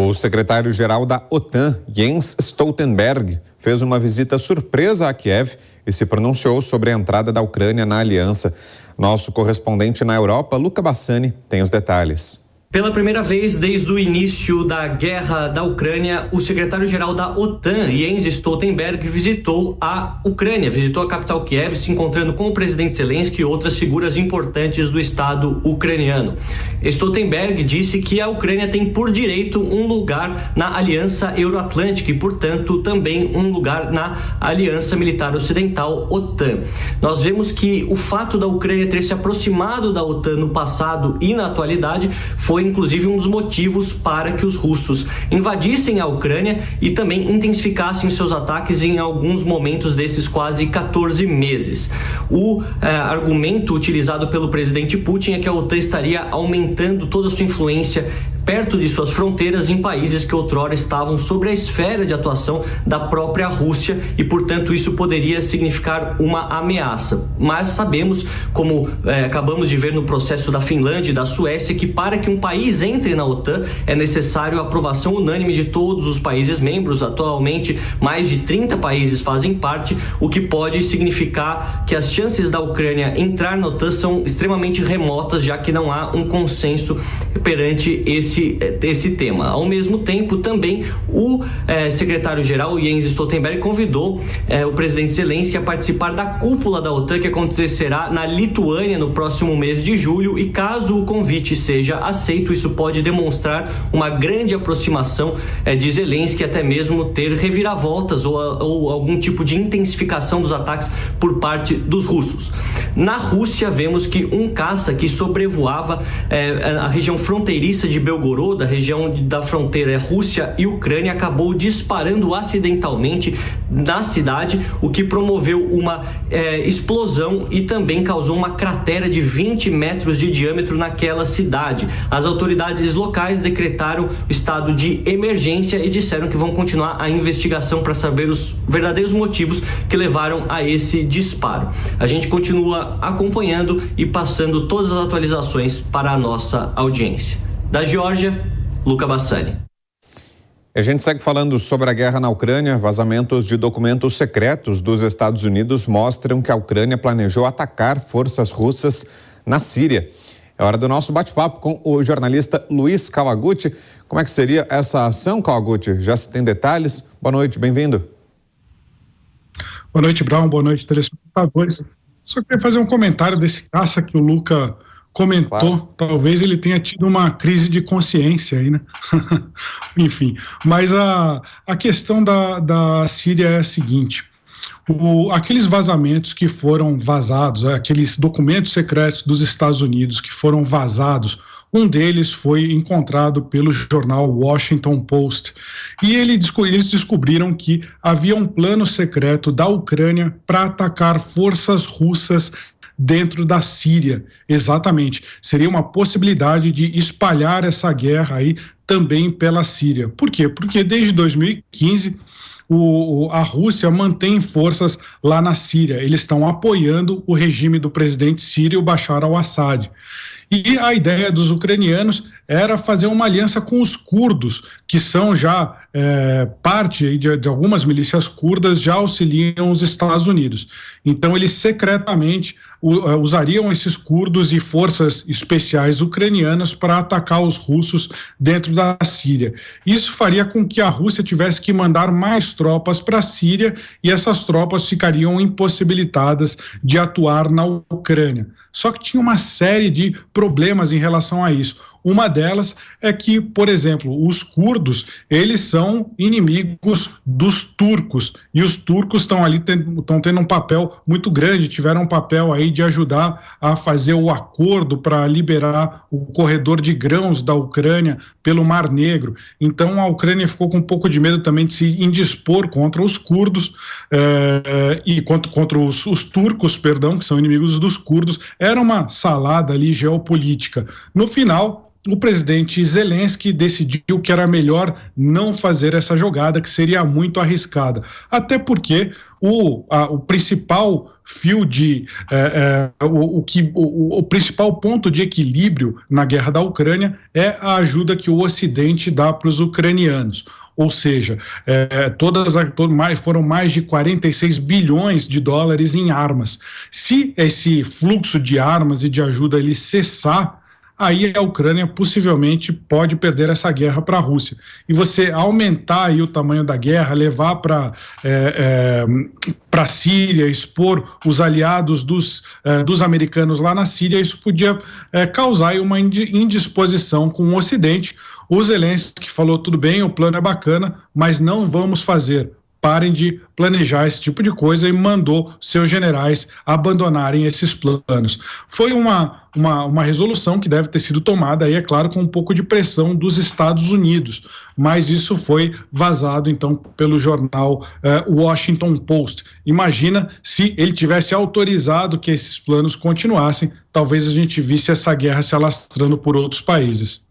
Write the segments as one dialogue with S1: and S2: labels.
S1: O secretário-geral da OTAN, Jens Stoltenberg, fez uma visita surpresa a Kiev e se pronunciou sobre a entrada da Ucrânia na aliança. Nosso correspondente na Europa, Luca Bassani, tem os detalhes.
S2: Pela primeira vez desde o início da guerra da Ucrânia, o secretário-geral da OTAN, Jens Stoltenberg, visitou a Ucrânia, visitou a capital Kiev, se encontrando com o presidente Zelensky e outras figuras importantes do Estado ucraniano. Stoltenberg disse que a Ucrânia tem por direito um lugar na Aliança Euroatlântica e, portanto, também um lugar na Aliança Militar Ocidental, OTAN. Nós vemos que o fato da Ucrânia ter se aproximado da OTAN no passado e na atualidade foi inclusive um dos motivos para que os russos invadissem a Ucrânia e também intensificassem seus ataques em alguns momentos desses quase 14 meses. O argumento utilizado pelo presidente Putin é que a OTAN estaria aumentando toda a sua influência perto de suas fronteiras em países que outrora estavam sob a esfera de atuação da própria Rússia e, portanto, isso poderia significar uma ameaça. Mas sabemos, como acabamos de ver no processo da Finlândia e da Suécia, que para que um país entre na OTAN é necessário a aprovação unânime de todos os países membros. Atualmente, mais de 30 países fazem parte, o que pode significar que as chances da Ucrânia entrar na OTAN são extremamente remotas, já que não há um consenso perante esse tema. Ao mesmo tempo, também o secretário-geral Jens Stoltenberg convidou o presidente Zelensky a participar da cúpula da OTAN que acontecerá na Lituânia no próximo mês de julho e caso o convite seja aceito, isso pode demonstrar uma grande aproximação de Zelensky, até mesmo ter reviravoltas ou algum tipo de intensificação dos ataques por parte dos russos. Na Rússia, vemos que um caça que sobrevoava a região fronteiriça de Belgorod, da região da fronteira Rússia e Ucrânia, acabou disparando acidentalmente na cidade, o que promoveu uma explosão e também causou uma cratera de 20 metros de diâmetro naquela cidade. As autoridades locais decretaram estado de emergência e disseram que vão continuar a investigação para saber os verdadeiros motivos que levaram a esse disparo. A gente continua acompanhando e passando todas as atualizações para a nossa audiência. Da Geórgia, Luca Bassani.
S1: A gente segue falando sobre a guerra na Ucrânia. Vazamentos de documentos secretos dos Estados Unidos mostram que a Ucrânia planejou atacar forças russas na Síria. É hora do nosso bate-papo com o jornalista Luiz Kawaguchi. Como é que seria essa ação, Kawaguchi? Já se tem detalhes? Boa noite, bem-vindo.
S3: Boa noite, Brown. Boa noite, telespectadores. Só queria fazer um comentário desse caça que o Luca comentou, claro. Talvez ele tenha tido uma crise de consciência aí, né? Enfim, mas a questão da Síria é a seguinte: aqueles vazamentos que foram vazados, aqueles documentos secretos dos Estados Unidos que foram vazados, um deles foi encontrado pelo jornal Washington Post e eles descobriram que havia um plano secreto da Ucrânia para atacar forças russas dentro da Síria. Exatamente, seria uma possibilidade de espalhar essa guerra aí também pela Síria. Por quê? Porque desde 2015 a Rússia mantém forças lá na Síria. Eles estão apoiando o regime do presidente sírio Bashar al-Assad. E a ideia dos ucranianos era fazer uma aliança com os curdos, que são já parte de algumas milícias curdas, já auxiliam os Estados Unidos. Então eles secretamente usariam esses curdos e forças especiais ucranianas para atacar os russos dentro da Síria. Isso faria com que a Rússia tivesse que mandar mais tropas para a Síria e essas tropas ficariam impossibilitadas de atuar na Ucrânia. Só que tinha uma série de problemas em relação a isso. Uma delas é que, por exemplo, os curdos, eles são inimigos dos turcos, e os turcos estão ali, estão tendo um papel muito grande, tiveram um papel aí de ajudar a fazer o acordo para liberar o corredor de grãos da Ucrânia pelo Mar Negro. Então a Ucrânia ficou com um pouco de medo também de se indispor contra os curdos e contra os turcos, perdão, que são inimigos dos curdos. Era uma salada ali geopolítica. No final, o presidente Zelensky decidiu que era melhor não fazer essa jogada, que seria muito arriscada. Até porque o principal fio de o principal ponto de equilíbrio na guerra da Ucrânia é a ajuda que o Ocidente dá para os ucranianos. Ou seja, foram mais de 46 bilhões de dólares em armas. Se esse fluxo de armas e de ajuda ele cessar, aí a Ucrânia possivelmente pode perder essa guerra para a Rússia. E você aumentar aí o tamanho da guerra, levar para a Síria, expor os aliados dos americanos lá na Síria, isso podia causar aí uma indisposição com o Ocidente. O Zelensky falou, tudo bem, o plano é bacana, mas não vamos fazer. Parem de planejar esse tipo de coisa, e mandou seus generais abandonarem esses planos. Foi uma resolução que deve ter sido tomada, aí, é claro, com um pouco de pressão dos Estados Unidos, mas isso foi vazado, então, pelo jornal Washington Post. Imagina se ele tivesse autorizado que esses planos continuassem, talvez a gente visse essa guerra se alastrando por outros países.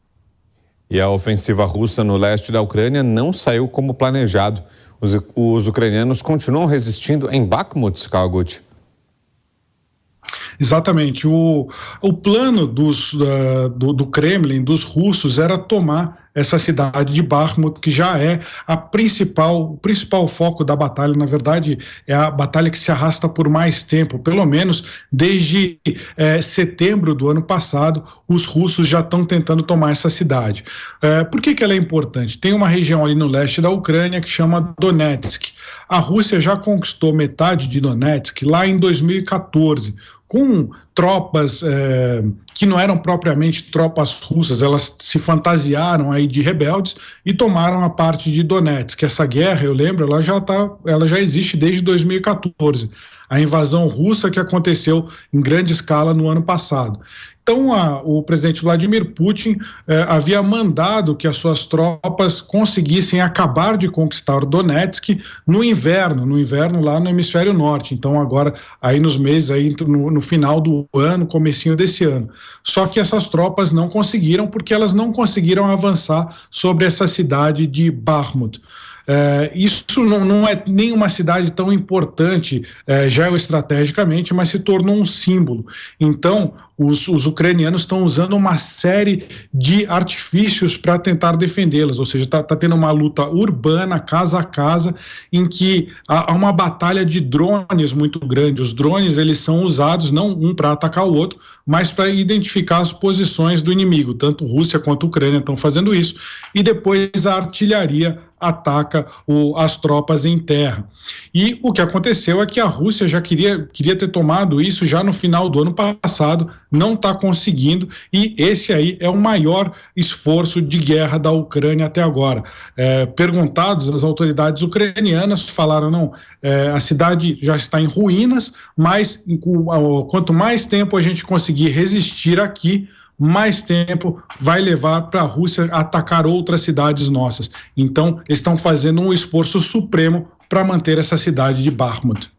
S1: E a ofensiva russa no leste da Ucrânia não saiu como planejado. Os ucranianos continuam resistindo em Bakhmut, Kawaguchi.
S3: Exatamente. O plano do Kremlin, dos russos, era tomar essa cidade de Bakhmut, que já é o principal foco da batalha. Na verdade, é a batalha que se arrasta por mais tempo, pelo menos desde setembro do ano passado, os russos já estão tentando tomar essa cidade. Por que ela é importante? Tem uma região ali no leste da Ucrânia que chama Donetsk. A Rússia já conquistou metade de Donetsk lá em 2014, com tropas que não eram propriamente tropas russas, elas se fantasiaram aí de rebeldes e tomaram a parte de Donetsk. Essa guerra, eu lembro, ela já existe desde 2014. A invasão russa que aconteceu em grande escala no ano passado. Então, o presidente Vladimir Putin havia mandado que as suas tropas conseguissem acabar de conquistar Donetsk no inverno lá no hemisfério norte. Então, agora, aí nos meses, aí no final do ano, comecinho desse ano. Só que essas tropas não conseguiram, porque elas não conseguiram avançar sobre essa cidade de Bakhmut. Isso não é nem uma cidade tão importante geoestrategicamente, mas se tornou um símbolo. Então, os ucranianos estão usando uma série de artifícios para tentar defendê-las, ou seja, está tendo uma luta urbana, casa a casa, em que há uma batalha de drones muito grande. Os drones, eles são usados não um para atacar o outro, mas para identificar as posições do inimigo. Tanto Rússia quanto Ucrânia estão fazendo isso, e depois a artilharia ataca as tropas em terra. E o que aconteceu é que a Rússia já queria ter tomado isso já no final do ano passado, não está conseguindo, e esse aí é o maior esforço de guerra da Ucrânia até agora. Perguntados, as autoridades ucranianas falaram, não, a cidade já está em ruínas, mas quanto mais tempo a gente conseguir resistir aqui, mais tempo vai levar para a Rússia atacar outras cidades nossas. Então, eles estão fazendo um esforço supremo para manter essa cidade de Bakhmut.